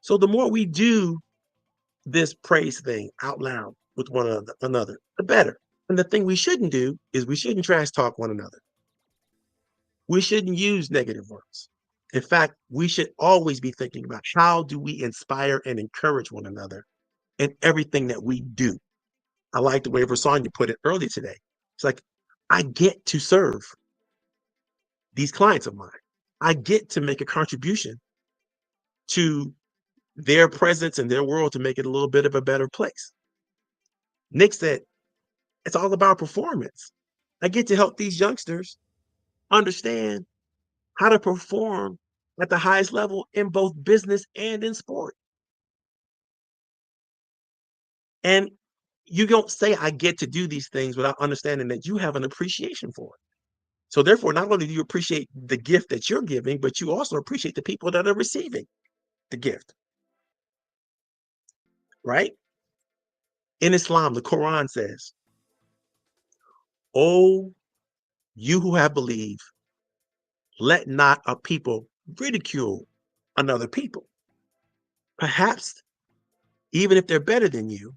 So the more we do this praise thing out loud with one another, the better. And the thing we shouldn't do is we shouldn't trash talk one another. We shouldn't use negative words. In fact, we should always be thinking about how do we inspire and encourage one another in everything that we do. I like the way Versanya put it earlier today. It's like, I get to serve these clients of mine. I get to make a contribution to their presence and their world to make it a little bit of a better place. Nick said, it's all about performance. I get to help these youngsters understand how to perform at the highest level in both business and in sport. And you don't say, I get to do these things without understanding that you have an appreciation for it. So therefore, not only do you appreciate the gift that you're giving, but you also appreciate the people that are receiving the gift, right? In Islam, the Quran says, "Oh, you who have believed, let not a people ridicule another people. Perhaps even if they're better than you,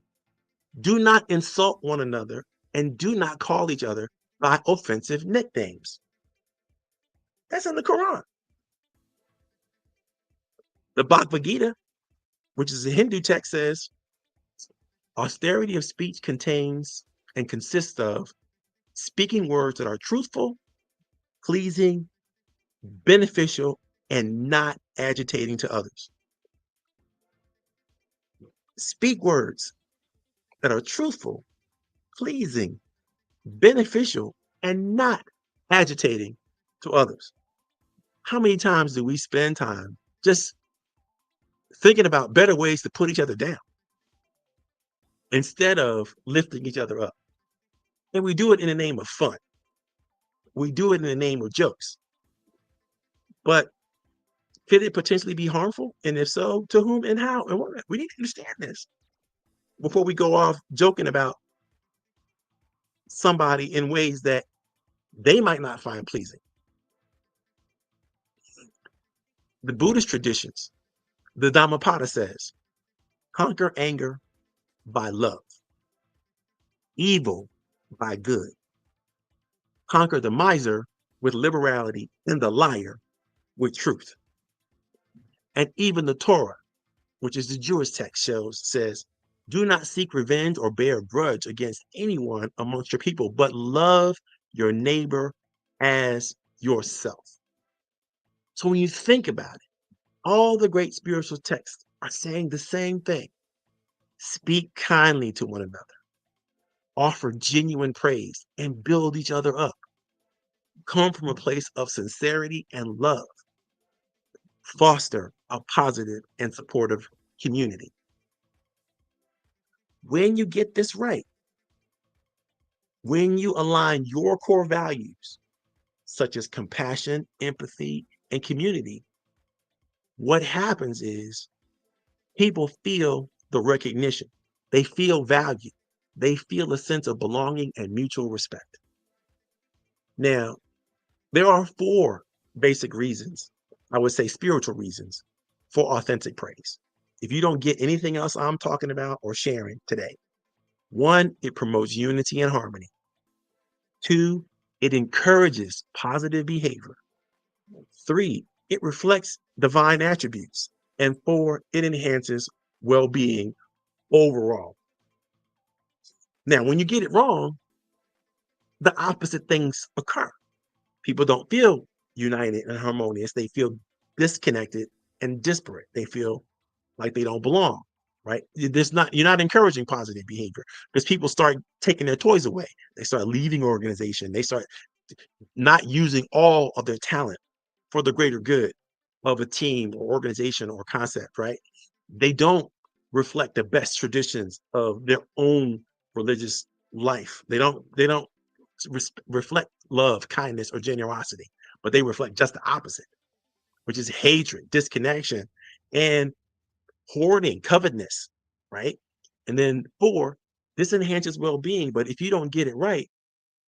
do not insult one another and do not call each other by offensive nicknames." That's in the Quran. The Bhagavad Gita, which is a Hindu text, says, austerity of speech contains and consists of speaking words that are truthful, pleasing, beneficial, and not agitating to others. Speak words that are truthful, pleasing, beneficial, and not agitating to others. How many times do we spend time just thinking about better ways to put each other down instead of lifting each other up? And we do it in the name of fun. We do it in the name of jokes. But could it potentially be harmful? And if so, to whom and how? And what? We need to understand this before we go off joking about somebody in ways that they might not find pleasing. The Buddhist traditions, the Dhammapada says, conquer anger by love, evil by good, conquer the miser with liberality, and the liar with truth. And even the Torah, which is the Jewish text, says, do not seek revenge or bear a grudge against anyone amongst your people, but love your neighbor as yourself. So when you think about it, all the great spiritual texts are saying the same thing. Speak kindly to one another, offer genuine praise, and build each other up. Come from a place of sincerity and love. Foster a positive and supportive community. When you get this right, when you align your core values, such as compassion, empathy, and community, what happens is people feel the recognition. They feel value. They feel a sense of belonging and mutual respect. Now, there are 4 basic reasons, I would say spiritual reasons, for authentic praise. If you don't get anything else I'm talking about or sharing today, 1, it promotes unity and harmony. 2, it encourages positive behavior. 3, it reflects divine attributes. And 4, it enhances well-being overall. Now, when you get it wrong, the opposite things occur. People don't feel united and harmonious. They feel disconnected and disparate. They feel like they don't belong, right? You're not encouraging positive behavior because people start taking their toys away. They start leaving organization. They start not using all of their talent for the greater good of a team or organization or concept, right? They don't reflect the best traditions of their own religious life. They don't reflect love, kindness, or generosity, but they reflect just the opposite, which is hatred, disconnection, and hoarding, covetousness, right? And then 4, this enhances well-being, but if you don't get it right,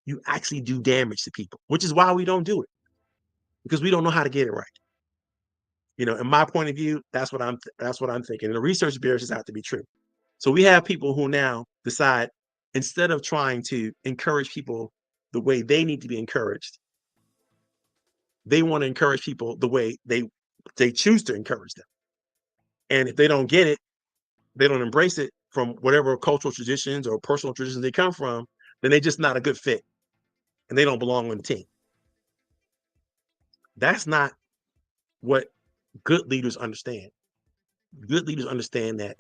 you actually do damage to people, which is why we don't do it, because we don't know how to get it right. In my point of view, that's what I'm thinking. And the research bears this out to be true. So we have people who now decide, instead of trying to encourage people the way they need to be encouraged, they want to encourage people the way they choose to encourage them. And if they don't get it, they don't embrace it from whatever cultural traditions or personal traditions they come from, then they're just not a good fit and they don't belong on the team. That's not what good leaders understand. Good leaders understand that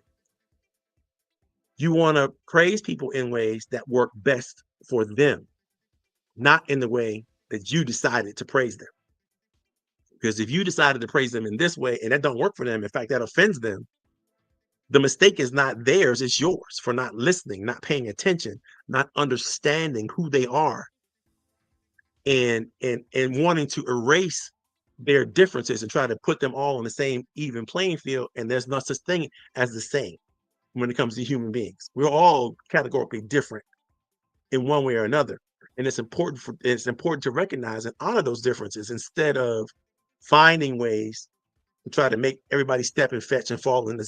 you want to praise people in ways that work best for them, not in the way that you decided to praise them. Because if you decided to praise them in this way and that don't work for them, in fact, that offends them, the mistake is not theirs, it's yours for not listening, not paying attention, not understanding who they are, and wanting to erase their differences and try to put them all on the same even playing field. And there's no such thing as the same when it comes to human beings. We're all categorically different in one way or another. And it's important to recognize and honor those differences instead of finding ways to try to make everybody step and fetch and fall in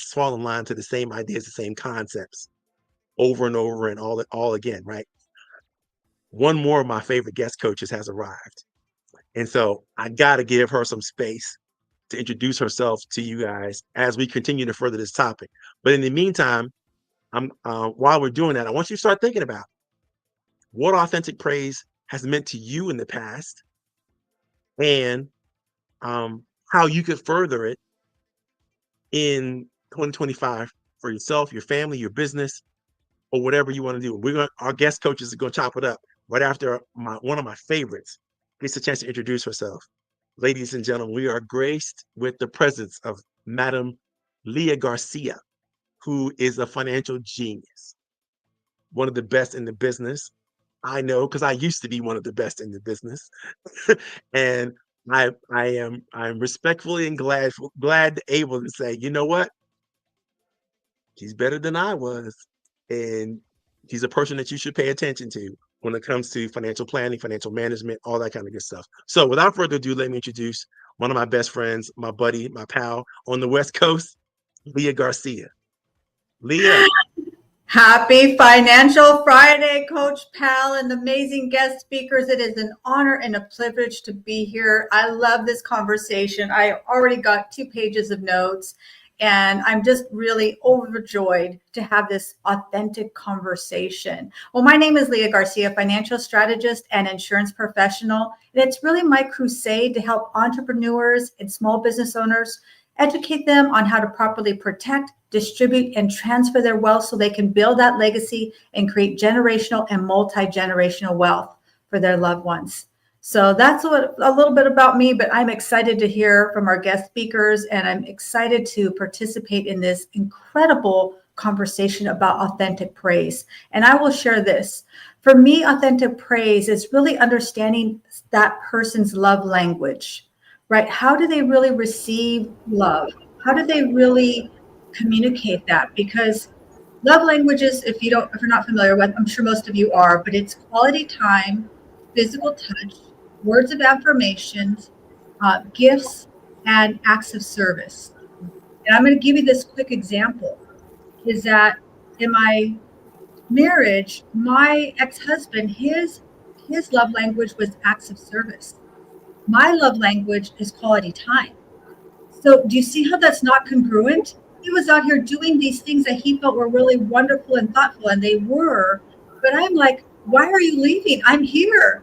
line to the same ideas, the same concepts over and over and all again, right? One more of my favorite guest coaches has arrived. And so I got to give her some space to introduce herself to you guys as we continue to further this topic. But in the meantime, while we're doing that, I want you to start thinking about what authentic praise has meant to you in the past, and how you could further it in 2025 for yourself, your family, your business, or whatever you want to do. Our guest coaches are going to chop it up right after one of my favorites gets a chance to introduce herself. Ladies and gentlemen, we are graced with the presence of Madam Leah Garcia, who is a financial genius, one of the best in the business. I know because I used to be one of the best in the business, and I'm respectfully and glad able to say, you know what, she's better than I was, and she's a person that you should pay attention to when it comes to financial planning, financial management, all that kind of good stuff. So without further ado, let me introduce one of my best friends, my buddy, my pal on the West Coast, Leah Garcia. Leah. Happy Financial Friday, Coach Pal, and amazing guest speakers. It is an honor and a privilege to be here. I love this conversation. I already got 2 pages of notes, and I'm just really overjoyed to have this authentic conversation. Well, my name is Leah Garcia, financial strategist and insurance professional, and it's really my crusade to help entrepreneurs and small business owners educate them on how to properly protect, distribute, and transfer their wealth so they can build that legacy and create generational and multi-generational wealth for their loved ones. So that's a little bit about me, but I'm excited to hear from our guest speakers, and I'm excited to participate in this incredible conversation about authentic praise. And I will share this. For me, authentic praise is really understanding that person's love language. Right? How do they really receive love? How do they really communicate that? Because love languages, if you're not familiar with, I'm sure most of you are, but it's quality time, physical touch, words of affirmations, gifts, and acts of service. And I'm going to give you this quick example. Is that in my marriage, my ex-husband, his love language was acts of service. My love language is quality time. So do you see how that's not congruent? He was out here doing these things that he felt were really wonderful and thoughtful, and they were. But I'm like, why are you leaving? I'm here.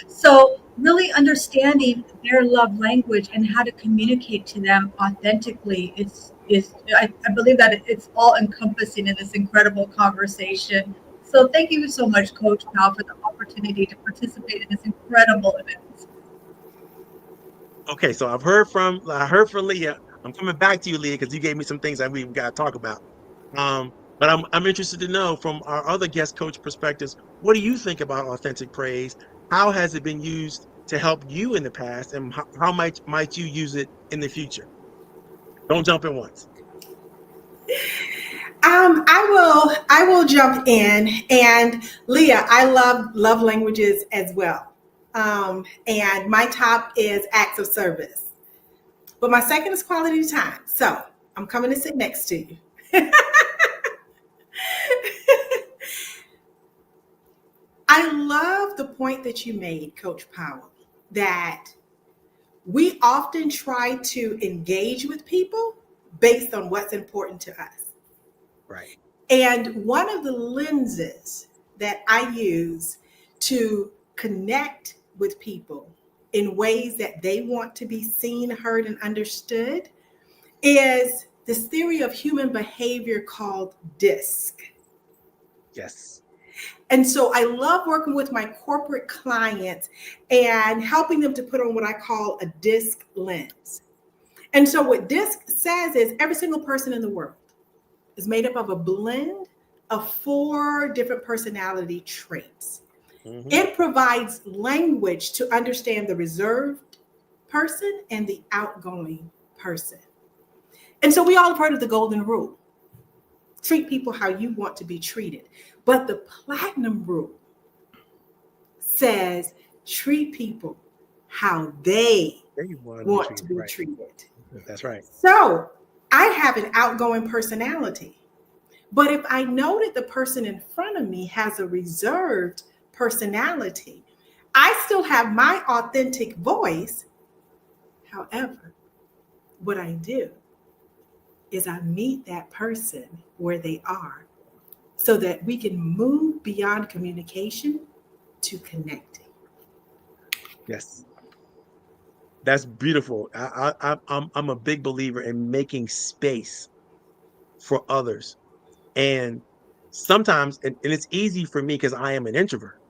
So really understanding their love language and how to communicate to them authentically I believe that it's all encompassing in this incredible conversation. So thank you so much, Coach Pal, for the opportunity to participate in this incredible event. Okay, so I heard from Leah. I'm coming back to you, Leah, because you gave me some things that we got to talk about. But I'm interested to know from our other guest coach perspectives, what do you think about authentic praise? How has it been used to help you in the past, and how might you use it in the future? Don't jump in once. I will jump in. And Leah, I love languages as well. And my top is acts of service. But my second is quality time. So I'm coming to sit next to you. I love the point that you made, Coach Powell, that we often try to engage with people based on what's important to us. Right. And one of the lenses that I use to connect with people in ways that they want to be seen, heard, and understood is this theory of human behavior called DISC. Yes. And so I love working with my corporate clients and helping them to put on what I call a DISC lens. And so what DISC says is every single person in the world is made up of a blend of 4 different personality traits. Mm-hmm. It provides language to understand the reserved person and the outgoing person. And so we all have heard of the golden rule. Treat people how you want to be treated. But the platinum rule says treat people how they want to be treated. That's right. So I have an outgoing personality. But if I know that the person in front of me has a reserved personality, I still have my authentic voice. However, what I do is I meet that person where they are so that we can move beyond communication to connecting. Yes. That's beautiful. I'm a big believer in making space for others. And sometimes, and it's easy for me because I am an introvert.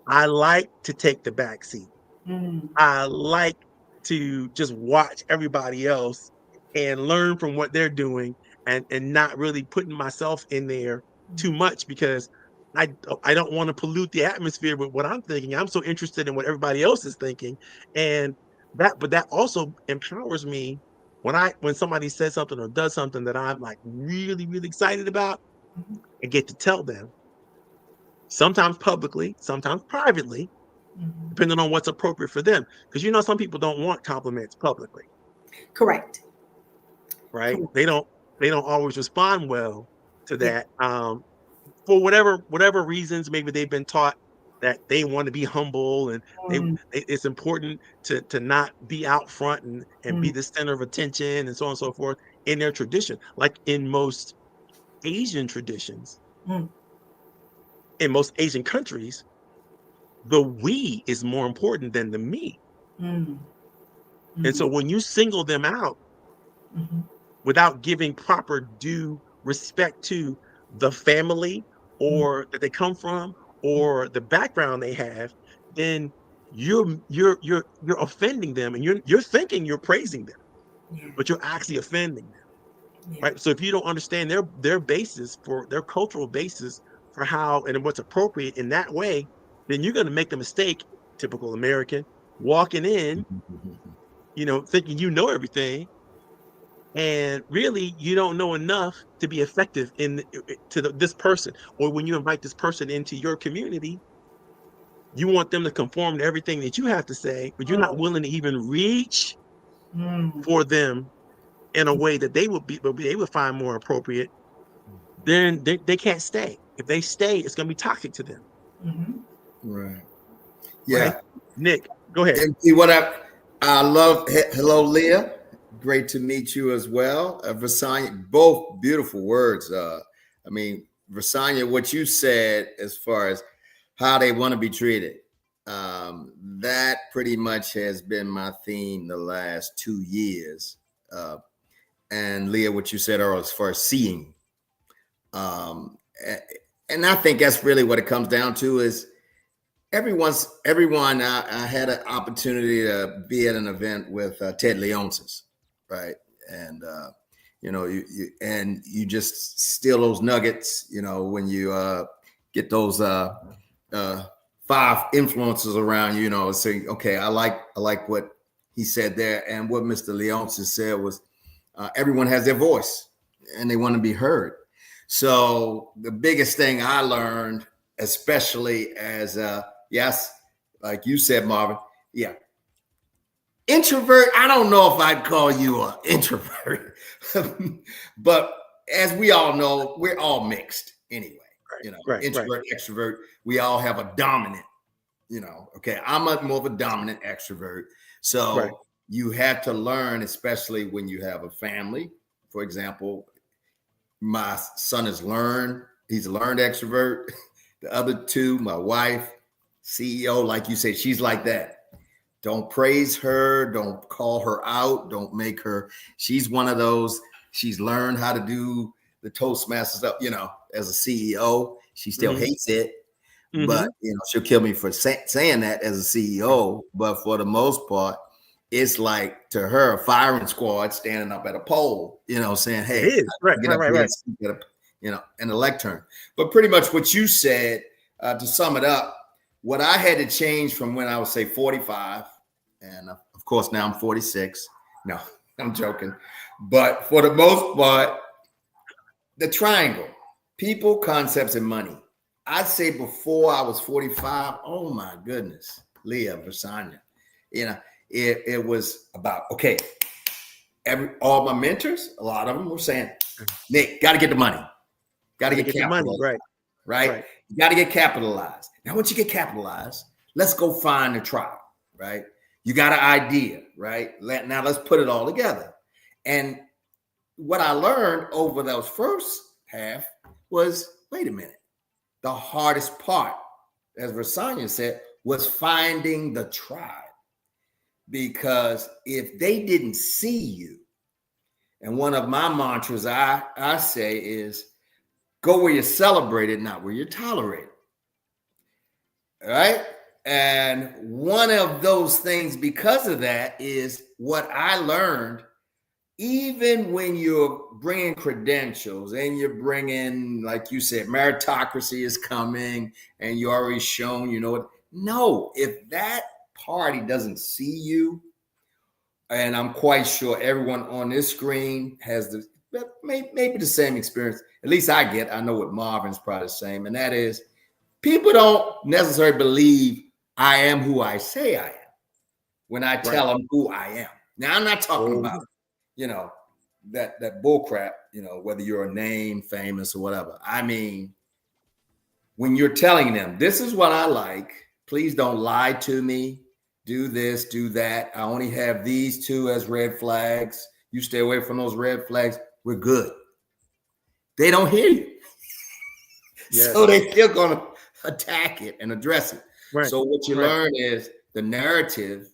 I like to take the back seat. Mm. I like to just watch everybody else and learn from what they're doing and not really putting myself in there too much because I don't want to pollute the atmosphere with what I'm thinking. I'm so interested in what everybody else is thinking. And that also empowers me when somebody says something or does something that I'm like really, really excited about and get to tell them, sometimes publicly, sometimes privately, Mhm. depending on what's appropriate for them. Because some people don't want compliments publicly, Correct. right? Correct. They don't always respond well to Yeah. that. For whatever reasons, maybe they've been taught that they want to be humble and Mm. it's important to not be out front and be Mm. the center of attention and so on and so forth in their tradition. Like in most Asian traditions, Mm. in most Asian countries, the we is more important than the me. Mm. And Mm. so when you single them out Mhm. without giving proper due respect to the family Mm. or that they come from or the background they have, then you're offending them and you're thinking you're praising them, Yeah. but you're actually offending them. Yeah. Right. So if you don't understand their basis for their cultural basis for how and what's appropriate in that way, then you're going to make the mistake, typical American, walking in, thinking you know everything, and really you don't know enough to be effective this person. Or when you invite this person into your community, you want them to conform to everything that you have to say, but you're not willing to even reach Mm. for them in a way that they would find more appropriate. Then they can't stay. If they stay, it's going to be toxic to them. Mhm. Right. Right. Yeah. Nick, go ahead. And see what I love. Hello, Leah. Great to meet you as well. Vasanya, both beautiful words. I mean, Vasanya, what you said as far as how they want to be treated, that pretty much has been my theme the last 2 years. And Leah, what you said earlier as far as seeing. Um, and I think that's really what it comes down to is everyone. I had an opportunity to be at an event with Ted Leonsis, right? And you just steal those nuggets, when you get those 5 influences around you, saying, okay, I like what he said there, and what Mr. Leonsis said was everyone has their voice and they want to be heard. So the biggest thing I learned, especially as yes, like you said, Marvin, yeah, Introvert, I don't know if I'd call you an introvert, but as we all know, we're all mixed anyway. Introvert, extrovert, we all have a dominant, okay, I'm more of a dominant extrovert. So you have to learn, especially when you have a family. For example, my son he's a learned extrovert. The other two, my wife, CEO, like you said, she's like that. Don't praise her. Don't call her out. Don't make her. She's one of those. She's learned how to do the Toastmasters up, as a CEO. She still hates it, but she'll kill me for saying that as a CEO. But for the most part, it's like to her a firing squad standing up at a pole, saying, "Hey, it is. Get up here and a lectern." But pretty much what you said, to sum it up, what I had to change from when I was, say, 45, and of course now I'm 46. No, I'm joking. But for the most part, the triangle, people, concepts, and money. I'd say before I was 45, oh my goodness, Leah, Versanya, it was about, okay, all my mentors, a lot of them were saying, Nick, got to get the money. Got to get capitalized. Money, right? You got to get capitalized. Now, once you get capitalized, let's go find a trial, right? You got an idea, right? Now let's put it all together. And what I learned over those first half was, wait a minute. The hardest part, as Versanya said, was finding the tribe. Because if they didn't see you, and one of my mantras I say is, go where you're celebrated, not where you're tolerated. All right? And one of those things, because of that, is what I learned. Even when you're bringing credentials and you're bringing, like you said, meritocracy is coming and you already shown, no, if that party doesn't see you, and I'm quite sure everyone on this screen has maybe the same experience, at least I know what Marvin's probably the same, and that is people don't necessarily believe I am who I say I am when I tell them who I am. Now, I'm not talking about, that bull crap, whether you're a name, famous or whatever. I mean, when you're telling them, this is what I like, please don't lie to me, do this, do that. I only have these two as red flags. You stay away from those red flags. We're good. They don't hear you. Yes. So they're still going to attack it and address it. So what you learn is the narrative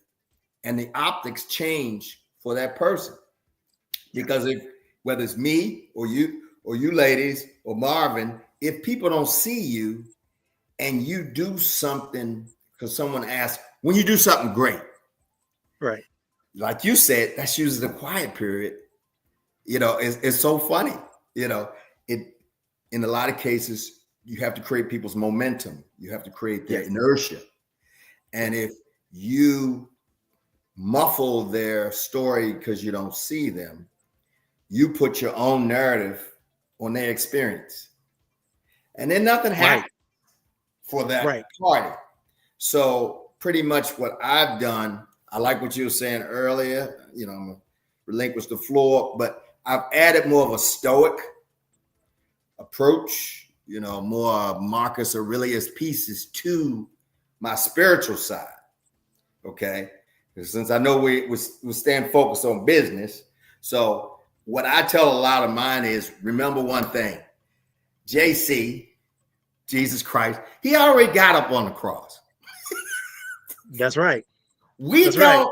and the optics change for that person. Because whether it's me or you ladies or Marvin, if people don't see you and you do something, because someone asked, when you do something great, right? Like you said, that's usually the quiet period. It's so funny. In a lot of cases, you have to create people's momentum. You have to create their inertia. And if you muffle their story because you don't see them, you put your own narrative on their experience. And then nothing happens for that party. So pretty much what I've done, I like what you were saying earlier, I'm gonna relinquish the floor, but I've added more of a stoic approach, more Marcus Aurelius pieces to my spiritual side. Okay. Since I know we're staying focused on business. So what I tell a lot of mine is, remember one thing, JC, Jesus Christ, he already got up on the cross. That's right. We don't,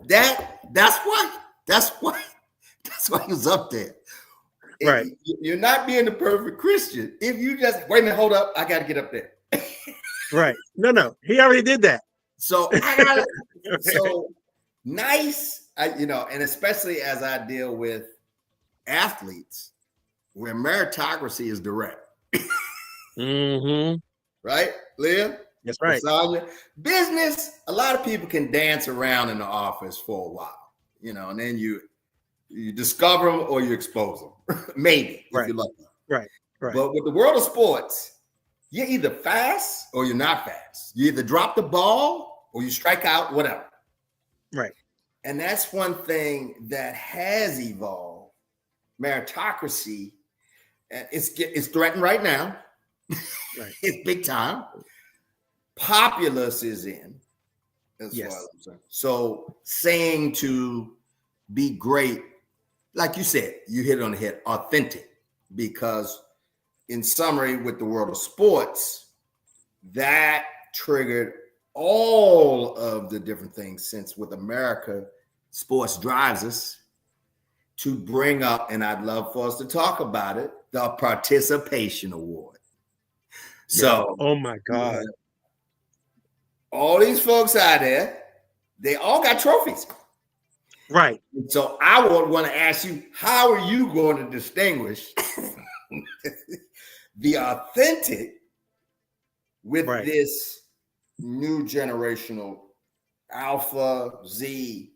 that's why he was up there. Right. You're not being the perfect Christian. If you just, wait a minute, hold up, I got to get up there. Right. No, he already did that. So I got it. So nice, and especially as I deal with athletes where meritocracy is direct. Right, Leah? That's right. Business, a lot of people can dance around in the office for a while, and then you discover them or you expose them. Maybe, if you're lucky. Right. But with the world of sports, you're either fast or you're not fast. You either drop the ball or you strike out, whatever. Right. And that's one thing that has evolved. Meritocracy, it's threatened right now. Right. It's big time. Populace is in, as Yes. far as I'm concerned. So saying to be great, like you said, you hit it on the head, authentic. Because in summary, with the world of sports, that triggered all of the different things, since with America, sports drives us to bring up, and I'd love for us to talk about it, the participation award. So, oh my God, all these folks out there, they all got trophies. right. So I would want to ask you, how are you going to distinguish the authentic with Right. this new generational Alpha, Z,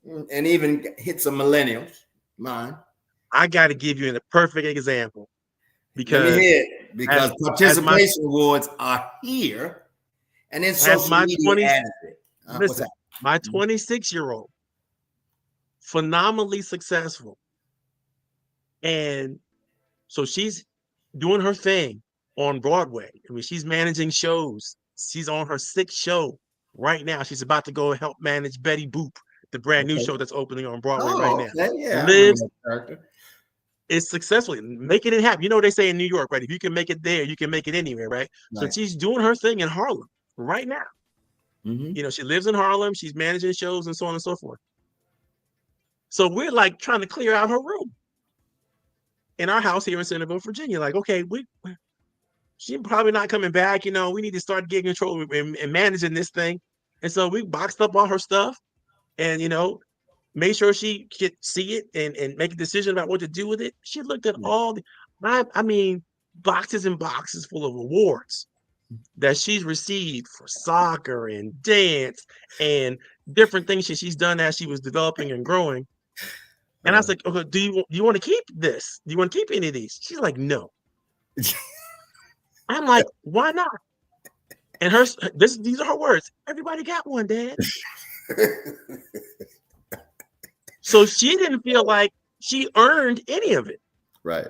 and even hit some millennials? Mine. I got to give you a perfect example because Let me hear it, because participation awards are here, and then social media added it. Listen, my 26-year-old, phenomenally successful, and so she's doing her thing on Broadway. I mean, she's managing shows. She's on her 6th show right now. She's about to go help manage Betty Boop, the brand new show that's opening on Broadway right now. Yeah, lives is successfully making it happen. You know what they say in New York, right? If you can make it there, you can make it anywhere, right? So she's doing her thing in Harlem right now. You know, she lives in Harlem. She's managing shows and so on and so forth. So we're like trying to clear out her room in our house here in Centerville, Virginia. Like, okay, she's probably not coming back. You know, we need to start getting control and managing this thing. And so we boxed up all her stuff and, you know, made sure she could see it and make a decision about what to do with it. She looked at all the, I mean, boxes and boxes full of awards that she's received for soccer and dance and different things that she's done as she was developing and growing. And I was like, okay, do you want to keep this? Do you want to keep any of these? She's like, no. I'm like, why not? And these are her words. Everybody got one, Dad. So she didn't feel like she earned any of it. Right.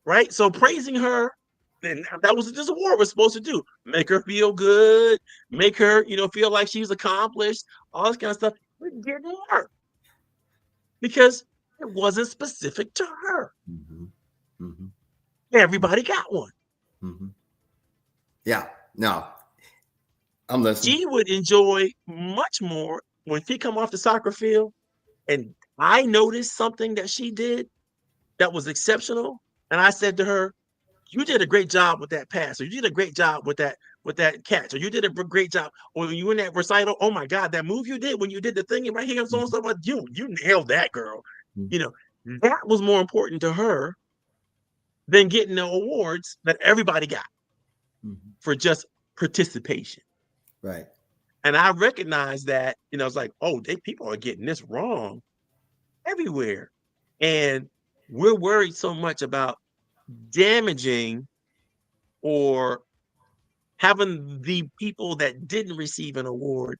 Right. So praising her, and that was what this award was supposed to do. Make her feel good, make her, you know, feel like she's accomplished, all this kind of stuff. We didn't work because it wasn't specific to her. Everybody got one. Yeah. No. I'm listening. She would enjoy much more when she come off the soccer field and I noticed something that she did that was exceptional. And I said to her, you did a great job with that pass, or you did a great job with that catch, or you did a great job, or you in that recital. Oh my God, that move you did when you did the thing right here and so on and so forth. You nailed that, girl. You know, that was more important to her than getting the awards that everybody got for just participation. Right. And I recognized that, you know, it's like, oh, people are getting this wrong everywhere. And we're worried so much about damaging or having the people that didn't receive an award,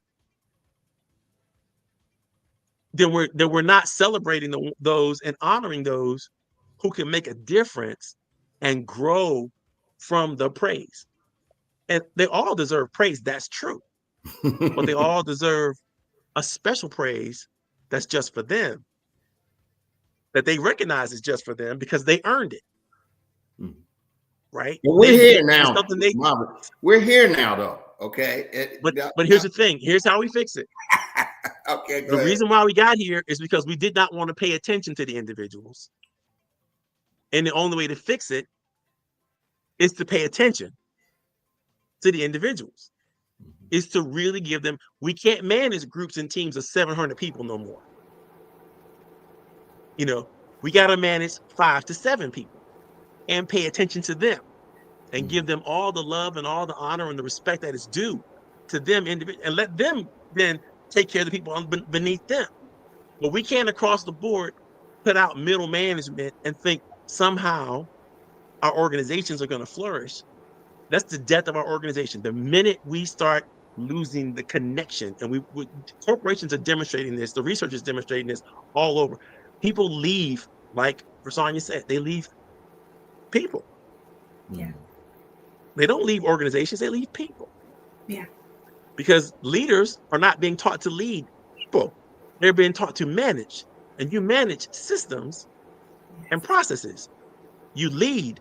then we're not celebrating those and honoring those who can make a difference and grow from the praise. And they all deserve praise. That's true. But they all deserve a special praise that's just for them, that they recognize is just for them because they earned it. Right? Well, we're here now. We're here now, though. Okay. But here's the thing. Here's how we fix it. Okay. The reason why we got here is because we did not want to pay attention to the individuals. And the only way to fix it is to pay attention to the individuals. Is to really give them, we can't manage groups and teams of 700 people no more. You know, we got to manage 5 to 7 people and pay attention to them and give them all the love and all the honor and the respect that is due to them and let them then take care of the people beneath them. But we can't across the board put out middle management and think somehow our organizations are going to flourish. That's the death of our organization. The minute we start losing the connection. And corporations are demonstrating this. The research is demonstrating this all over. People leave, like Versanya said, they leave people. Yeah. They don't leave organizations, they leave people. Yeah. Because leaders are not being taught to lead people. They're being taught to manage. And you manage systems and processes. You lead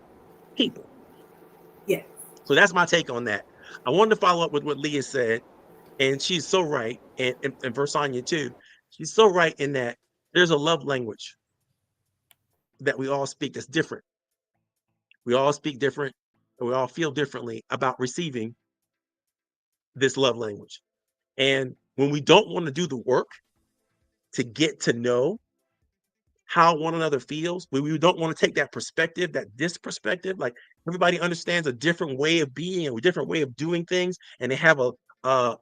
people. Yeah. So that's my take on that. I wanted to follow up with what Leah said, and she's so right, and Versanya too. She's so right in that there's a love language that we all speak that's different. We all speak different, and we all feel differently about receiving this love language. And when we don't want to do the work to get to know how one another feels, when we don't want to take that perspective, this perspective, like everybody understands a different way of being and a different way of doing things, and they have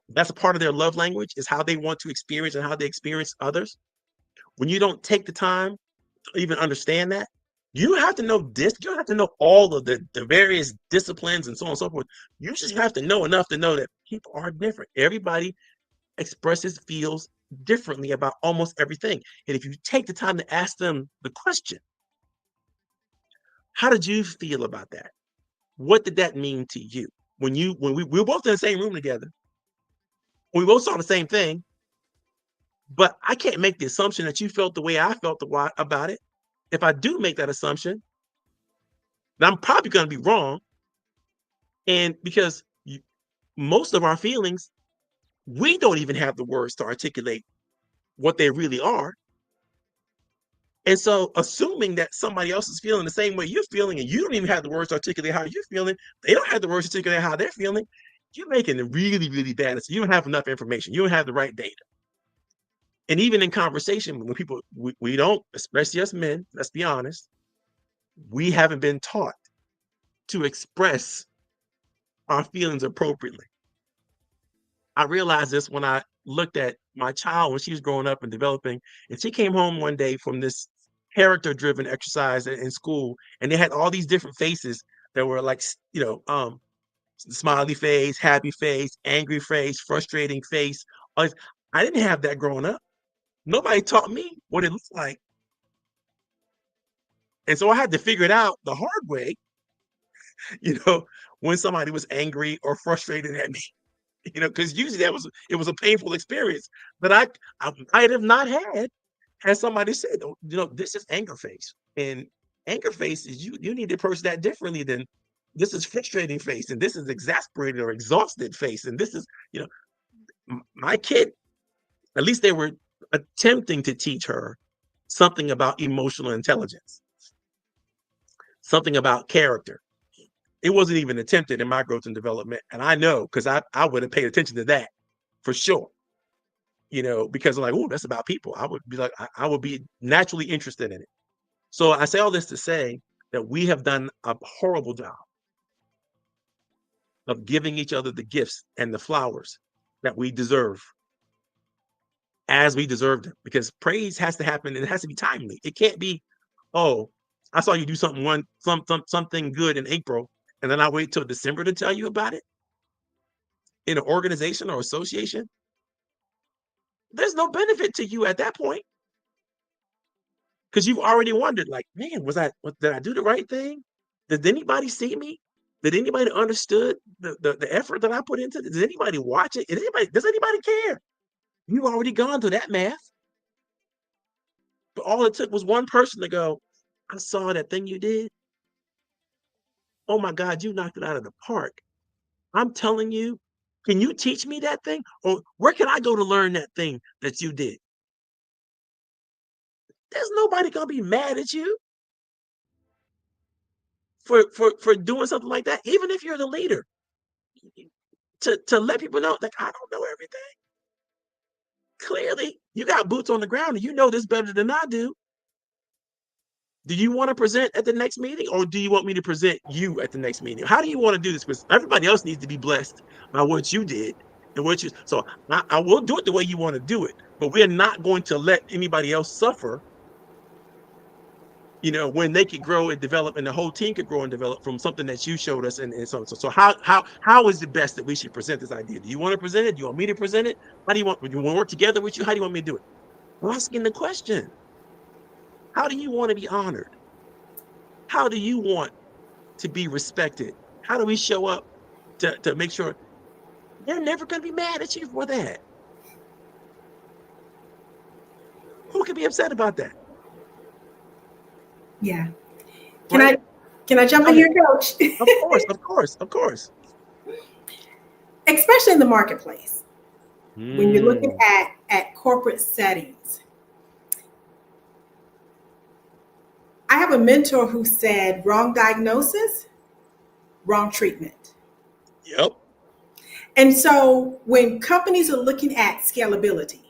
that's a part of their love language, is how they want to experience and how they experience others. When you don't take the time to even understand that, you have to know this. You don't have to know all of the various disciplines and so on and so forth. You just have to know enough to know that people are different. Everybody expresses, feels differently about almost everything. And if you take the time to ask them the question, how did you feel about that? What did that mean to you? When we were both in the same room together, we both saw the same thing, but I can't make the assumption that you felt the way I felt about it. If I do make that assumption, then I'm probably going to be wrong. And because most of our feelings, we don't even have the words to articulate what they really are. And so assuming that somebody else is feeling the same way you're feeling, and you don't even have the words to articulate how you're feeling, they don't have the words to articulate how they're feeling, you're making it really, really bad. So you don't have enough information. You don't have the right data. And even in conversation, when people, we don't, especially us men, let's be honest, we haven't been taught to express our feelings appropriately. I realized this when I looked at my child when she was growing up and developing, and she came home one day from this character-driven exercise in school, and they had all these different faces that were like, smiley face, happy face, angry face, frustrating face. I didn't have that growing up. Nobody taught me what it looked like. And so I had to figure it out the hard way, when somebody was angry or frustrated at me, because usually it was a painful experience that I might have not had somebody said, "Oh, this is anger face." And anger face is you need to approach that differently than this is frustrating face, and this is exasperated or exhausted face, and this is, my kid, at least they were attempting to teach her something about emotional intelligence, something about character. It wasn't even attempted in my growth and development. And I know, because I would have paid attention to that for sure, because I'm like, oh, that's about people. I would be like, I would be naturally interested in it. So I say all this to say that we have done a horrible job of giving each other the gifts and the flowers that we deserve as we deserve them, because praise has to happen and it has to be timely. It can't be, oh, I saw you do something good in April, and then I wait till December to tell you about it in an organization or association. There's no benefit to you at that point, because you've already wondered, like, man, did I do the right thing? Did anybody see me? Did anybody understood the effort that I put into it? Did anybody watch it? Does anybody care? You've already gone through that math. But all it took was one person to go, I saw that thing you did. Oh my God, you knocked it out of the park. I'm telling you, can you teach me that thing? Or where can I go to learn that thing that you did? There's nobody gonna be mad at you for doing something like that, even if you're the leader. To let people know, like, I don't know everything. Clearly, you got boots on the ground and you know this better than I do. Do you want to present at the next meeting, or do you want me to present you at the next meeting? How do you want to do this? Because everybody else needs to be blessed by what you did and so I will do it the way you want to do it, but we're not going to let anybody else suffer when they could grow and develop, and the whole team could grow and develop from something that you showed us, and so on. So how is it best that we should present this idea? Do you want to present it? Do you want me to present it? How do you want? Do you want to work together with you? How do you want me to do it? I'm asking the question. How do you want to be honored? How do you want to be respected? How do we show up to make sure they're never going to be mad at you for that? Who can be upset about that? Yeah. Right? Can I jump in here, Coach? Of course, of course, of course. Especially in the marketplace. When you're looking Mm. at corporate settings. I have a mentor who said, wrong diagnosis, wrong treatment. Yep. And so when companies are looking at scalability,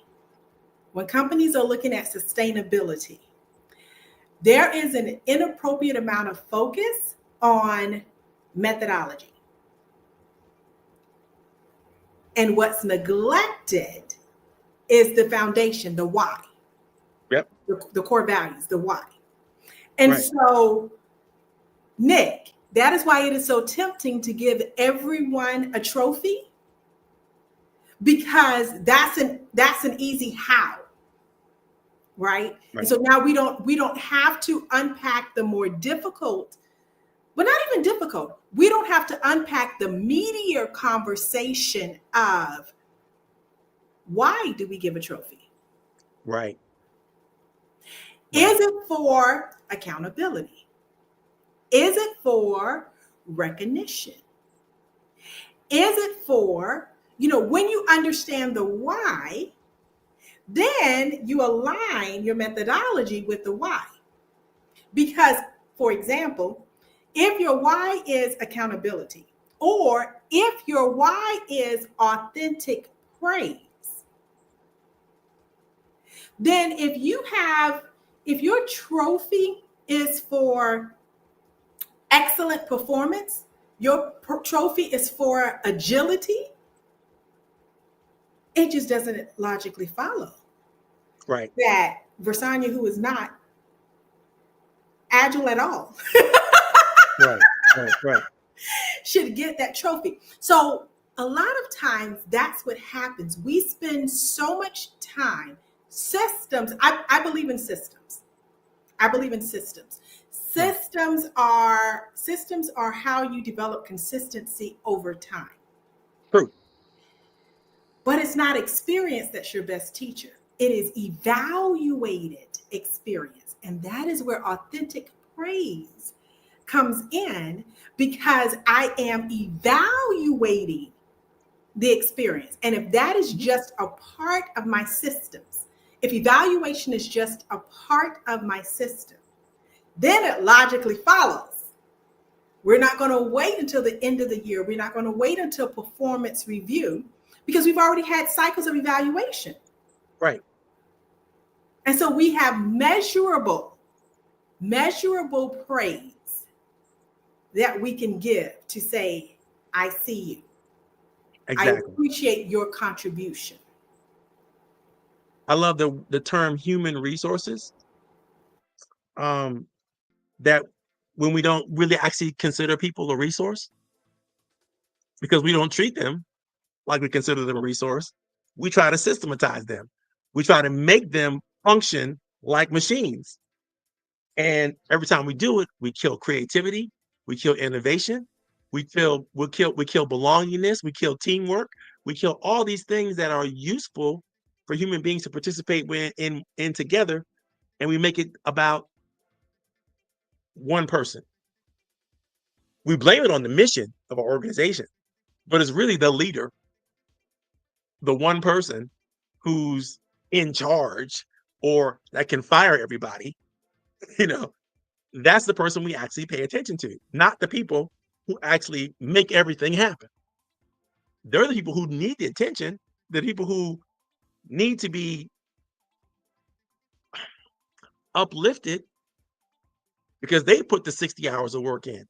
when companies are looking at sustainability, there is an inappropriate amount of focus on methodology. And what's neglected is the foundation, the why. Yep. The core values, the why. And Right. so, Nick, that is why it is so tempting to give everyone a trophy, because that's an easy how, right? And so now we don't have to unpack the more difficult, but not even difficult. We don't have to unpack the meatier conversation of why do we give a trophy? Right. Is it for accountability? Is it for recognition? Is it for, when you understand the why, then you align your methodology with the why. Because, for example, if your why is accountability, or if your why is authentic praise, then if your trophy is for excellent performance, your trophy is for agility, it just doesn't logically follow. Right. That Versania, who is not agile at all, Right. should get that trophy. So a lot of times that's what happens. We spend so much time, systems. I believe in systems. I believe in systems. Systems are how you develop consistency over time. True. But it's not experience that's your best teacher. It is evaluated experience. And that is where authentic praise comes in, because I am evaluating the experience. And if that is just a part of my systems, if evaluation is just a part of my system, then it logically follows. We're not going to wait until the end of the year. We're not going to wait until performance review, because we've already had cycles of evaluation. Right. And so we have measurable praise that we can give to say, I see you. Exactly. I appreciate your contribution. I love the term human resources. That when we don't really actually consider people a resource, because we don't treat them like we consider them a resource, we try to systematize them. We try to make them function like machines. And every time we do it, we kill creativity, we kill innovation, we kill belongingness, we kill teamwork, we kill all these things that are useful for human beings to participate in together, and we make it about one person. We blame it on the mission of our organization, but it's really the leader, the one person who's in charge or that can fire everybody. That's the person we actually pay attention to, not the people who actually make everything happen. They're the people who need the attention, the people who need to be uplifted because they put the 60 hours of work in,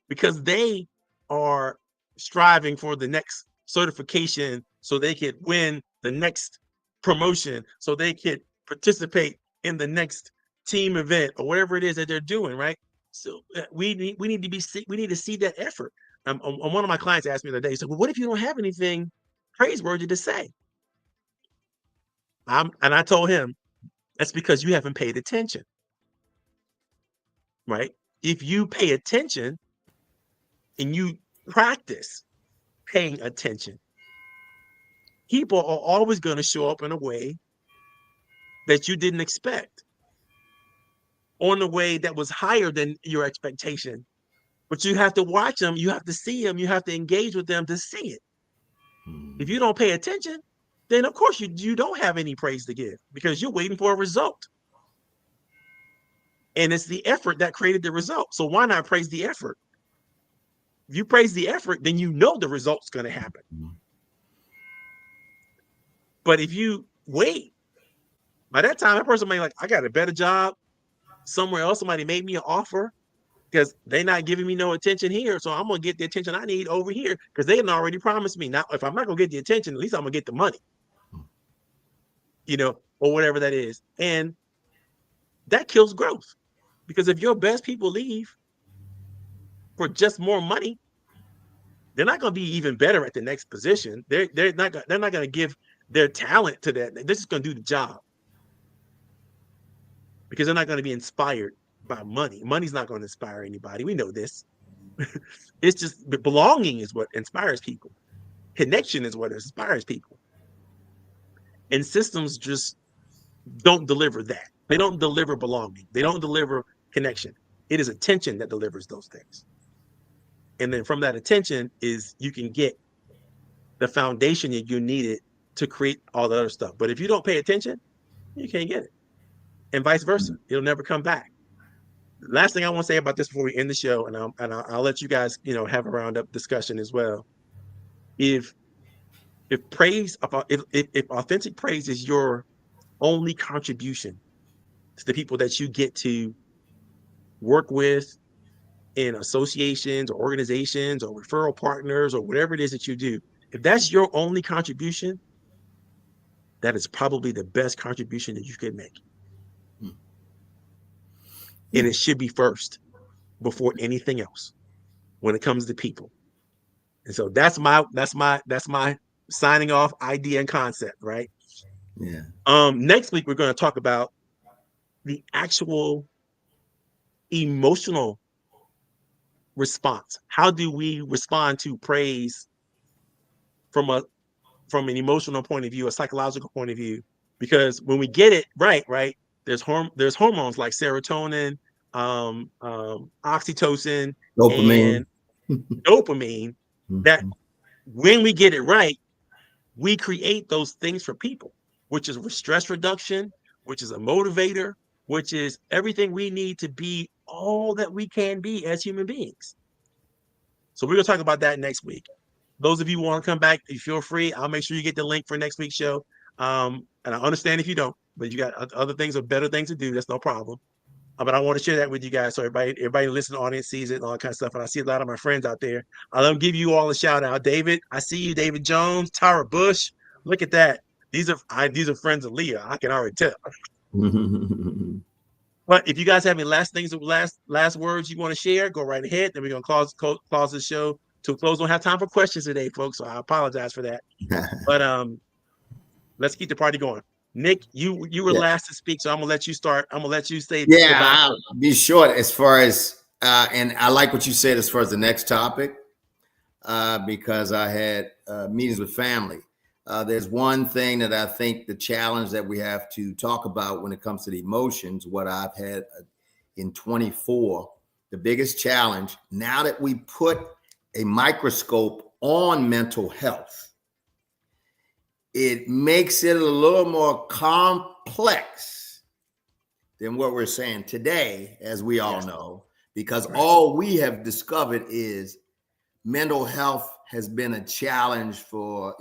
because they are striving for the next certification so they could win the next promotion, so they could participate in the next team event or whatever it is that they're doing, right? So we need to see that effort. One of my clients asked me the other day, he said, "Well, what if you don't have anything praiseworthy to say?" And I told him, that's because you haven't paid attention, right? If you pay attention and you practice paying attention, people are always going to show up in a way that you didn't expect, or in a way that was higher than your expectation. But you have to watch them, you have to see them, you have to engage with them to see it. If you don't pay attention, then of course you don't have any praise to give because you're waiting for a result. And it's the effort that created the result. So why not praise the effort? If you praise the effort, then you know the result's going to happen. But if you wait, by that time, that person may be like, I got a better job somewhere else. Somebody made me an offer because they're not giving me no attention here. So I'm going to get the attention I need over here because they had already promised me. Now, if I'm not going to get the attention, at least I'm going to get the money, or whatever that is. And that kills growth, because if your best people leave for just more money, they're not going to be even better at the next position. They're not going to give their talent to that. They're just going to do the job because they're not going to be inspired by money. Money's not going to inspire anybody. We know this. It's just belonging is what inspires people. Connection is what inspires people. And systems just don't deliver that. They don't deliver belonging. They don't deliver connection. It is attention that delivers those things. And then from that attention is you can get the foundation that you needed to create all the other stuff. But if you don't pay attention, you can't get it. And vice versa. It'll never come back. Last thing I want to say about this before we end the show, and I'll let you guys, have a roundup discussion as well. If praise, if authentic praise is your only contribution to the people that you get to work with in associations or organizations or referral partners or whatever it is that you do, if that's your only contribution, that is probably the best contribution that you could make. And it should be first before anything else when it comes to people. And so that's my signing off idea and concept, right? Yeah. Next week we're going to talk about the actual emotional response. How do we respond to praise from an emotional point of view, a psychological point of view? Because when we get it right, there's hormones like serotonin, oxytocin, Dopamine. and dopamine that when we get it right, we create those things for people, which is stress reduction, which is a motivator, which is everything we need to be all that we can be as human beings. So we're going to talk about that next week. Those of you who want to come back, you feel free. I'll make sure you get the link for next week's show. And I understand if you don't, but you got other things or better things to do. That's no problem. But I want to share that with you guys so everybody listening, audience sees it and all that kind of stuff. And I see a lot of my friends out there. I'll give you all a shout out. David, I see you. David Jones, Tara Bush. Look at that. These are friends of Leah. I can already tell. But if you guys have any last words you want to share, go right ahead. Then we're gonna close the show to a close. Don't have time for questions today, folks. So I apologize for that. But let's keep the party going. Nick, you were last to speak, so I'm gonna let you start. I'm gonna let you say goodbye. I'll be short as far as and I like what you said as far as the next topic, because I had meetings with family. There's one thing that I think the challenge that we have to talk about when it comes to the emotions, what I've had in 24, the biggest challenge, now that we put a microscope on mental health, it makes it a little more complex than what we're saying today, as we all know, because all we have discovered is mental health has been a challenge for,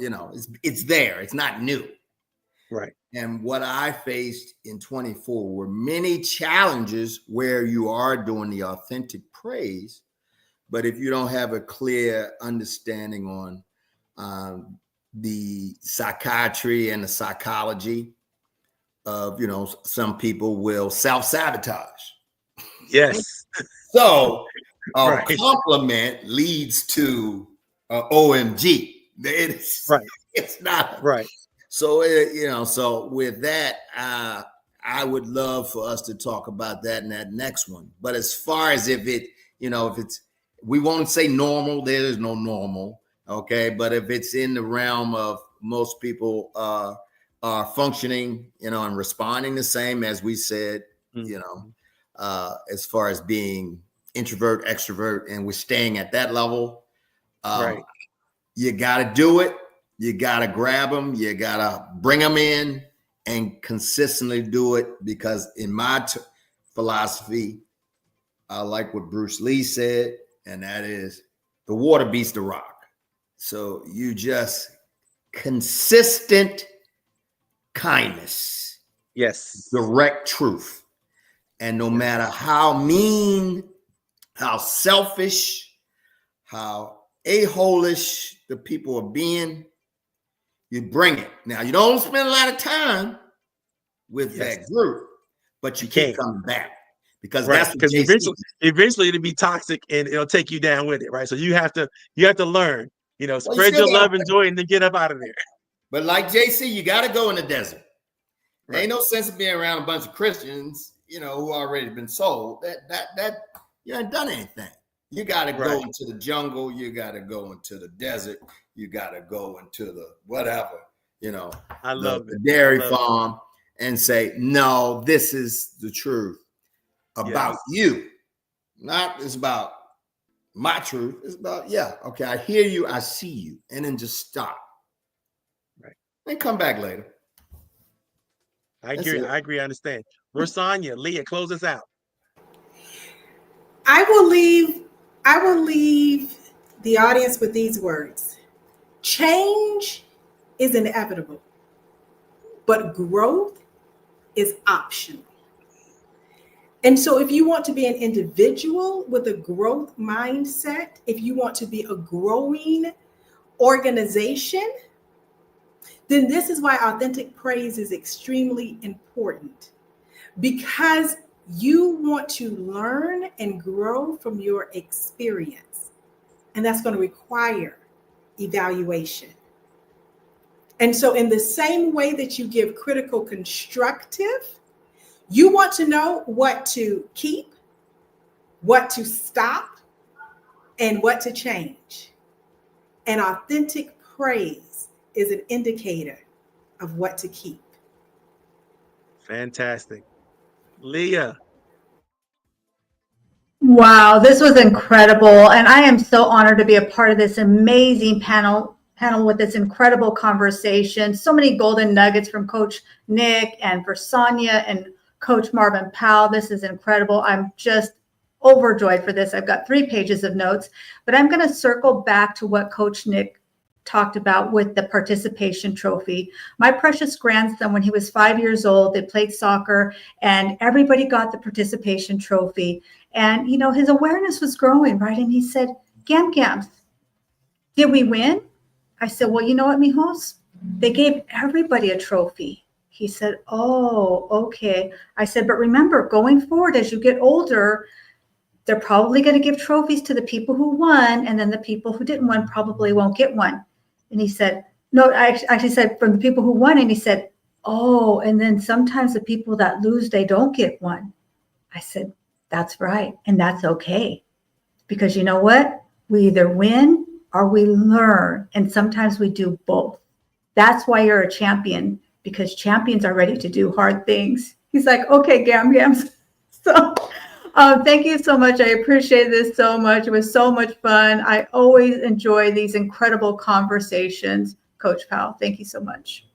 it's there. It's not new. Right. And what I faced in 24 were many challenges where you are doing the authentic praise, but if you don't have a clear understanding on the psychiatry and the psychology of, some people will self-sabotage. Yes. So a Right. compliment leads to OMG. Right. It's not. Right. So, so with that, I would love for us to talk about that in that next one. But as far as if it's, we won't say normal, there is no normal. Okay. But if it's in the realm of most people are functioning, and responding the same as we said, as far as being introvert, extrovert, and we're staying at that level, right. You got to do it. You got to grab them. You got to bring them in and consistently do it, because in my philosophy, I like what Bruce Lee said, and that is the water beats the rock. So you just consistent kindness, Yes. direct truth. And no matter how mean, how selfish, how a-holish the people are being, you bring it. Now, you don't spend a lot of time with that group, but you keep coming back, because that's what because eventually it'll be toxic and it'll take you down with it, right? So you have to learn, spread your love and joy and then get up out of there. But like JC, you got to go in the desert. Right. Ain't no sense of being around a bunch of Christians, who already been sold. That you ain't done anything. You got to go into the jungle. You got to go into the desert. You got to go into the whatever, I love the dairy farm and say, no, this is the truth about you. Not it's about my truth. It's about, okay, I hear you. I see you. And then just stop. Right. And come back later. I agree. I understand. Rosanya, Leah, close us out. I will leave the audience with these words. Change is inevitable, but growth is optional. And so if you want to be an individual with a growth mindset, if you want to be a growing organization, then this is why authentic praise is extremely important, because you want to learn and grow from your experience. And that's going to require evaluation. And so in the same way that you give critical constructive, you want to know what to keep, what to stop, and what to change. And authentic praise is an indicator of what to keep. Fantastic. Leah. Wow, this was incredible. And I am so honored to be a part of this amazing panel with this incredible conversation. So many golden nuggets from Coach Nick and for Sonia and Coach Marvin Powell. This is incredible. I'm just overjoyed for this. I've got 3 pages of notes, but I'm going to circle back to what Coach Nick talked about with the participation trophy. My precious grandson, when he was 5 years old, they played soccer and everybody got the participation trophy. And, his awareness was growing, right? And he said, Gams, did we win? I said, well, you know what, mijos? They gave everybody a trophy. He said, oh, okay. I said, but remember, going forward, as you get older, they're probably going to give trophies to the people who won, and then the people who didn't win probably won't get one. And he said, no, I actually said from the people who won, and he said, oh, and then sometimes the people that lose, they don't get one. I said, that's right, and that's okay. Because you know what? We either win or we learn, and sometimes we do both. That's why you're a champion, because champions are ready to do hard things. He's like, okay, Gams. So thank you so much. I appreciate this so much. It was so much fun. I always enjoy these incredible conversations. Coach Powell, thank you so much.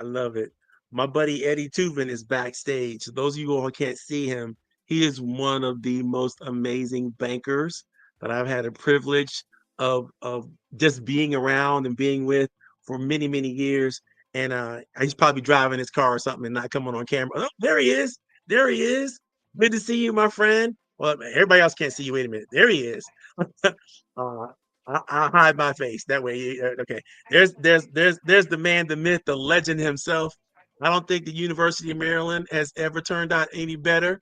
I love it. My buddy Eddie Tubin is backstage. Those of you who can't see him, he is one of the most amazing bankers that I've had a privilege of just being around and being with for many, many years. And he's probably driving his car or something and not coming on camera. Oh, there he is. There he is. Good to see you, my friend. Well, everybody else can't see you. Wait a minute. There he is. I'll hide my face that way. Okay. There's the man, the myth, the legend himself, I don't think the University of Maryland has ever turned out any better.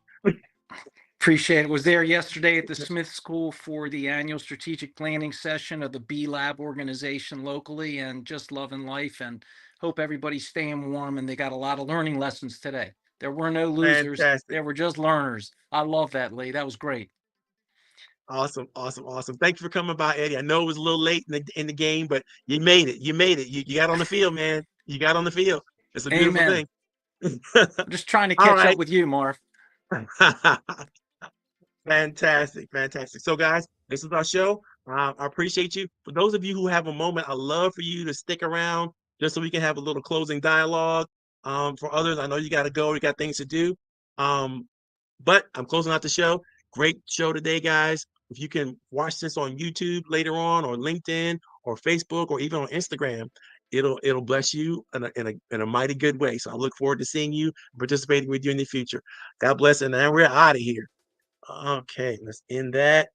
Appreciate it. Was there yesterday at the Smith School for the annual strategic planning session of the B Lab organization locally, and just loving life, and hope everybody's staying warm, and they got a lot of learning lessons today. There were no losers. Fantastic. There were just learners. I love that, Lee. That was great. Awesome, awesome, awesome. Thank you for coming by, Eddie. I know it was a little late in the game, but you made it. You made it. You got on the field, man. You got on the field. It's a beautiful Amen. thing. I'm just trying to All catch up right. with you, Marv. Fantastic, fantastic. So, guys, this is our show. I appreciate you. For those of you who have a moment, I love for you to stick around just so we can have a little closing dialogue. For others, I know you got to go. You got things to do. But I'm closing out the show. Great show today, guys. If you can watch this on YouTube later on, or LinkedIn, or Facebook, or even on Instagram, it'll bless you in a mighty good way. So I look forward to seeing you, participating with you in the future. God bless, and now we're out of here. Okay, let's end that.